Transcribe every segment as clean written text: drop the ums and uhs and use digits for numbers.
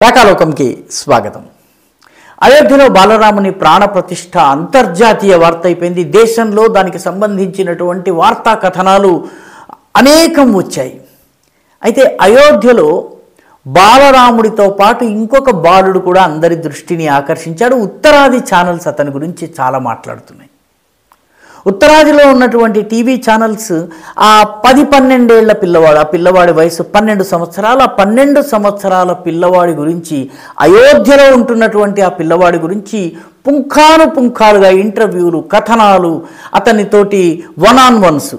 రాకాలోకంకి స్వాగతం. అయోధ్యలో బాలరాముని ప్రాణప్రతిష్ఠ అంతర్జాతీయ వార్త అయిపోయింది. దేశంలో దానికి సంబంధించినటువంటి వార్తా కథనాలు అనేకం వచ్చాయి. అయితే అయోధ్యలో బాలరాముడితో పాటు ఇంకొక బాలుడు కూడా అందరి దృష్టిని ఆకర్షించాడు. ఉత్తరాది ఛానల్స్ అతని గురించి చాలా మాట్లాడుతున్నాయి. ఉత్తరాదిలో ఉన్నటువంటి టీవీ ఛానల్స్ ఆ 10-12 ఏళ్ల పిల్లవాడు, ఆ పిల్లవాడి వయసు 12 సంవత్సరాలు, ఆ 12 సంవత్సరాల పిల్లవాడి గురించి, అయోధ్యలో ఉంటున్నటువంటి ఆ పిల్లవాడి గురించి పుంఖానుపుంఖాలుగా ఇంటర్వ్యూలు, కథనాలు, అతనితోటి వన్స్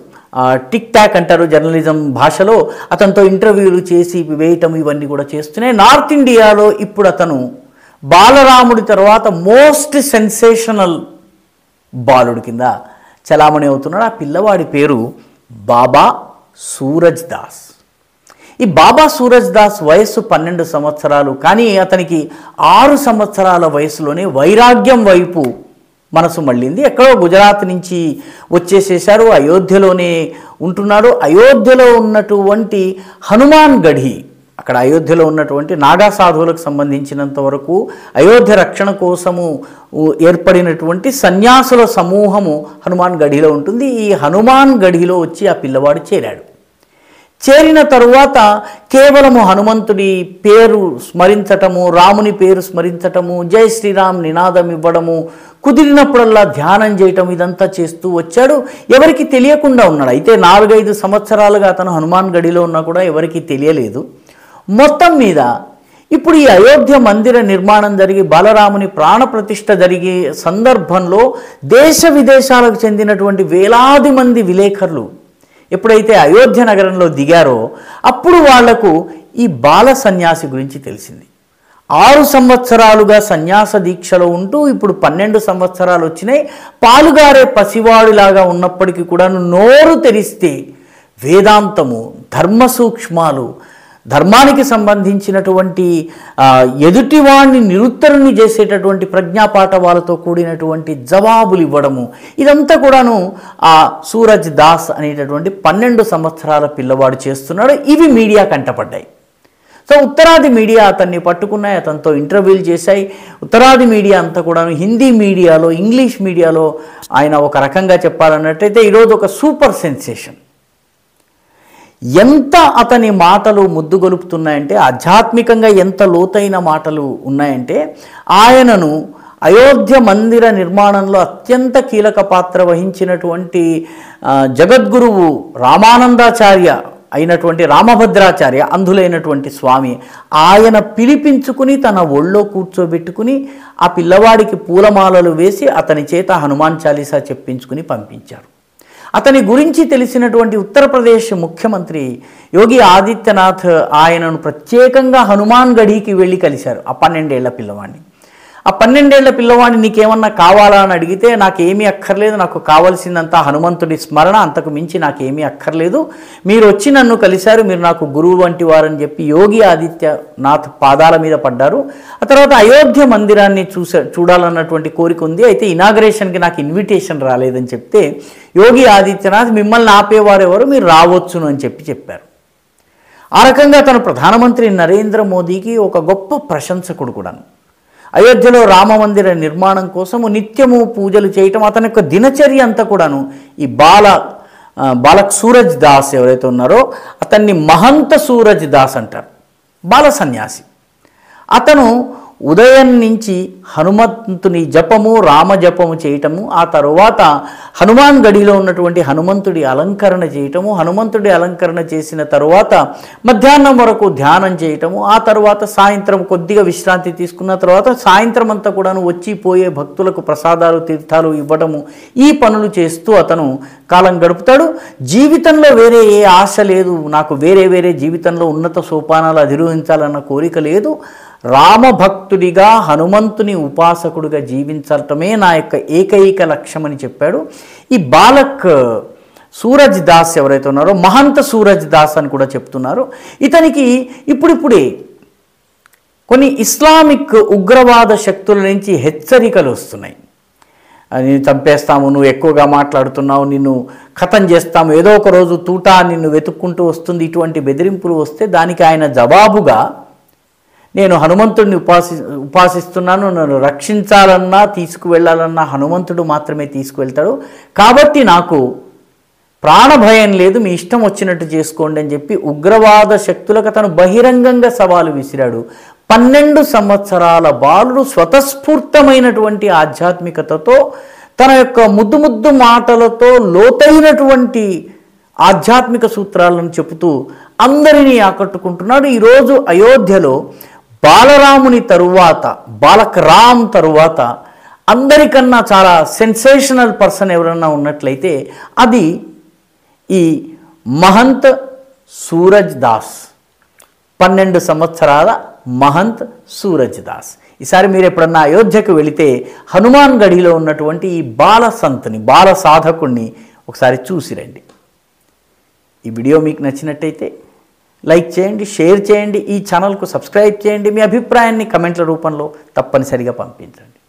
టిక్ టాక్ అంటారు జర్నలిజం భాషలో, అతనితో ఇంటర్వ్యూలు చేసి వేయటం ఇవన్నీ కూడా చేస్తున్నాయి. నార్త్ ఇండియాలో ఇప్పుడు అతను బాలరాముడి తర్వాత మోస్ట్ సెన్సేషనల్ బాలుడి కింద చలామణి అవుతున్నాడు. ఆ పిల్లవాడి పేరు బాబా సూరజ్ దాస్. ఈ బాబా సూరజ్ దాస్ వయస్సు 12 సంవత్సరాలు. కానీ అతనికి 6 సంవత్సరాల వయసులోనే వైరాగ్యం వైపు మనసు మళ్ళింది. ఎక్కడో గుజరాత్ నుంచి వచ్చేసేసారు, అయోధ్యలోనే ఉంటున్నాడు. అయోధ్యలో ఉన్నటువంటి హనుమాన్ గఢీ, అక్కడ అయోధ్యలో ఉన్నటువంటి నాగా సాధువులకు సంబంధించినంత వరకు అయోధ్య రక్షణ కోసము ఏర్పడినటువంటి సన్యాసుల సమూహము హనుమాన్ గఢీలో ఉంటుంది. ఈ హనుమాన్ గఢీలో వచ్చి ఆ పిల్లవాడు చేరాడు. చేరిన తరువాత కేవలము హనుమంతుడి పేరు స్మరించటము, రాముని పేరు స్మరించటము, జై శ్రీరామ్ నినాదం ఇవ్వడము, కుదిరినప్పుడల్లా ధ్యానం చేయటం, ఇదంతా చేస్తూ వచ్చాడు. ఎవరికి తెలియకుండా ఉన్నాడు. అయితే 4-5 సంవత్సరాలుగా అతను హనుమాన్ గఢీలో ఉన్నా కూడా ఎవరికి తెలియలేదు. మొత్తం మీద ఇప్పుడు ఈ అయోధ్య మందిర నిర్మాణం జరిగి బాలరాముని ప్రాణప్రతిష్ఠ జరిగే సందర్భంలో దేశ విదేశాలకు చెందినటువంటి వేలాది మంది విలేకరులు ఎప్పుడైతే అయోధ్య నగరంలో దిగారో అప్పుడు వాళ్లకు ఈ బాల సన్యాసి గురించి తెలిసింది. 6 సంవత్సరాలుగా సన్యాస దీక్షలో ఉంటూ ఇప్పుడు 12 సంవత్సరాలు వచ్చినాయి. పాలుగారే పసివాడిలాగా ఉన్నప్పటికీ కూడా నోరు తెరిస్తే వేదాంతము, ధర్మ సూక్ష్మాలు, ధర్మానికి సంబంధించినటువంటి ఎదుటివాణ్ణి నిరుత్తరుని చేసేటటువంటి ప్రజ్ఞాపాఠవాలతో కూడినటువంటి జవాబులు ఇవ్వడము, ఇదంతా కూడాను ఆ సూరజ్ దాస్ అనేటటువంటి 12 సంవత్సరాల పిల్లవాడు చేస్తున్నాడు. ఇవి మీడియా కంటపడ్డాయి. సో ఉత్తరాది మీడియా అతన్ని పట్టుకున్నాయి, అతనితో ఇంటర్వ్యూలు చేశాయి. ఉత్తరాది మీడియా అంతా కూడాను, హిందీ మీడియాలో, ఇంగ్లీష్ మీడియాలో ఆయన ఒక రకంగా చెప్పాలన్నట్టయితే ఈరోజు ఒక సూపర్ సెన్సేషన్. ఎంత అతని మాటలు ముద్దుగొలుపుతున్నాయంటే, ఆధ్యాత్మికంగా ఎంత లోతైన మాటలు ఉన్నాయంటే, ఆయనను అయోధ్య మందిర నిర్మాణంలో అత్యంత కీలక పాత్ర వహించినటువంటి జగద్గురువు రామానందాచార్య అయినటువంటి రామభద్రాచార్య, అంధులైనటువంటి స్వామి, ఆయన పిలిపించుకుని తన ఒళ్ళో కూర్చోబెట్టుకుని ఆ పిల్లవాడికి పూలమాలలు వేసి అతని చేత హనుమాన్ చాలీసా చెప్పించుకుని పంపించారు. అతని గురించి తెలిసినటువంటి ఉత్తరప్రదేశ్ ముఖ్యమంత్రి యోగి ఆదిత్యనాథ్ ఆయనను ప్రత్యేకంగా హనుమాన్ గఢీకి వెళ్ళి కలిశారు. ఆ 12 ఏళ్ల పిల్లవాడిని. ఆ 12 ఏళ్ల పిల్లవాడిని నీకేమన్నా కావాలా అని అడిగితే, నాకేమీ అక్కర్లేదు, నాకు కావాల్సిందంతా హనుమంతుడి స్మరణ, అంతకు మించి నాకేమీ అక్కర్లేదు, మీరు వచ్చి నన్ను కలిశారు, మీరు నాకు గురువు వంటి వారని చెప్పి యోగి ఆదిత్యనాథ్ పాదాల మీద పడ్డారు. ఆ తర్వాత అయోధ్య మందిరాన్ని చూడాలన్నటువంటి కోరిక ఉంది, అయితే ఇనాగరేషన్కి నాకు ఇన్విటేషన్ రాలేదని చెప్తే యోగి ఆదిత్యనాథ్ మిమ్మల్ని ఆపేవారు ఎవరు, మీరు రావచ్చును అని చెప్పారు. ఆ రకంగా తను ప్రధానమంత్రి నరేంద్ర మోదీకి ఒక గొప్ప ప్రశంసకుడు కూడాను. అయోధ్యలో రామమందిర నిర్మాణం కోసము నిత్యము పూజలు చేయటం అతని యొక్క దినచర్య అంతా కూడాను. ఈ బాలక్ సూరజ్ దాస్ ఎవరైతే ఉన్నారో అతన్ని మహంత సూరజ్ దాస్ అంటారు, బాల సన్యాసి. అతను ఉదయం నుంచి హనుమంతుని జపము, రామజపము చేయటము, ఆ తరువాత హనుమాన్ గఢీలో ఉన్నటువంటి హనుమంతుడి అలంకరణ చేయటము, హనుమంతుడి అలంకరణ చేసిన తరువాత మధ్యాహ్నం వరకు ధ్యానం చేయటము, ఆ తర్వాత సాయంత్రం కొద్దిగా విశ్రాంతి తీసుకున్న తర్వాత సాయంత్రం అంతా కూడాను వచ్చి పోయే భక్తులకు ప్రసాదాలు, తీర్థాలు ఇవ్వడము, ఈ పనులు చేస్తూ అతను కాలం గడుపుతాడు. జీవితంలో వేరే ఏ ఆశ లేదు, నాకు వేరే జీవితంలో ఉన్నత సోపానాలు అధిరోహించాలన్న కోరిక లేదు, రామభక్తుడిగా హనుమంతుని ఉపాసకుడిగా జీవించటమే నా యొక్క ఏకైక లక్ష్యం అని చెప్పాడు. ఈ బాలక్ సూరజ్ దాస్ ఎవరైతే ఉన్నారో మహంత సూరజ్ దాస్ అని కూడా చెప్తున్నారు. ఇతనికి ఇప్పుడిప్పుడే కొన్ని ఇస్లామిక్ ఉగ్రవాద శక్తుల నుంచి హెచ్చరికలు వస్తున్నాయి. నేను చంపేస్తాము, నువ్వు ఎక్కువగా మాట్లాడుతున్నావు, నిన్ను ఖతం చేస్తాము, ఏదో ఒక రోజు తూటా నిన్ను వెతుక్కుంటూ వస్తుంది, ఇటువంటి బెదిరింపులు వస్తే దానికి ఆయన జవాబుగా నేను హనుమంతుడిని ఉపాసిస్తున్నాను, నన్ను రక్షించాలన్నా తీసుకువెళ్ళాలన్నా హనుమంతుడు మాత్రమే తీసుకువెళ్తాడు, కాబట్టి నాకు ప్రాణభయం లేదు, మీ ఇష్టం వచ్చినట్టు చేసుకోండి అని చెప్పి ఉగ్రవాద శక్తులకు అతను బహిరంగంగా సవాలు విసిరాడు. 12 సంవత్సరాల బాలుడు స్వతస్ఫూర్తమైనటువంటి ఆధ్యాత్మికతతో తన యొక్క ముద్దు ముద్దు మాటలతో లోతైనటువంటి ఆధ్యాత్మిక సూత్రాలను చెబుతూ అందరినీ ఆకట్టుకుంటున్నాడు. ఈరోజు అయోధ్యలో బాలరాముని తరువాత, బాలక్ రామ్ తరువాత అందరికన్నా చాలా సెన్సేషనల్ పర్సన్ ఎవరన్నా ఉన్నట్లయితే అది ఈ మహంత్ సూరజ్ దాస్, 12 సంవత్సరాల మహంత్ సూరజ్ దాస్. ఈసారి మీరు ఎప్పుడన్నా అయోధ్యకు వెళితే హనుమాన్ గడిలో ఉన్నటువంటి ఈ బాల సంత్ని, బాల సాధకుణ్ణి ఒకసారి చూసి రండి. ఈ వీడియో మీకు నచ్చినట్టయితే లైక్ చేయండి, షేర్ చేయండి, ఈ ఛానల్కు సబ్స్క్రైబ్ చేయండి, మీ అభిప్రాయాన్ని కమెంట్ల రూపంలో తప్పనిసరిగా పంపించండి.